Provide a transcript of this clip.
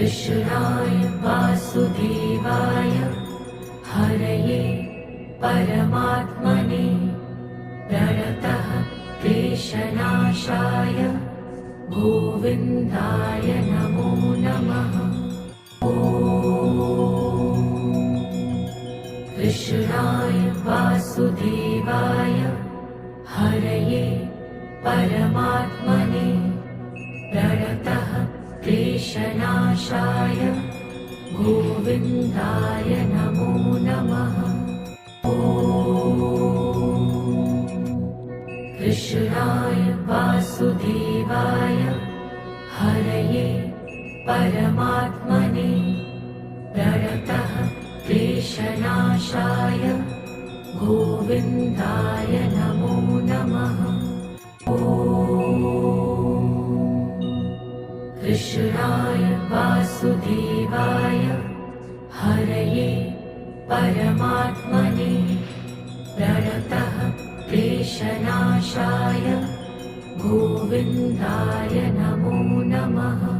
कृष्णाय वासुदेवाय हरये परमात्मने प्रणतः क्लेशनाशाय गोविन्दाय नमो नमः। कृष्णाय वासुदेवाय हरये परमात्मने प्रणतः क्लेशनाशाय गोविन्दाय नमो नमः। कृष्णाय वासुदेवाय हरये परमात्मने प्रणतः क्लेशनाशाय गोविन्दाय नमो नमः। कृष्णाय वासुदेवाय हरये परमात्मने प्रणतः क्लेशनाशाय गोविन्दाय नमो नमः।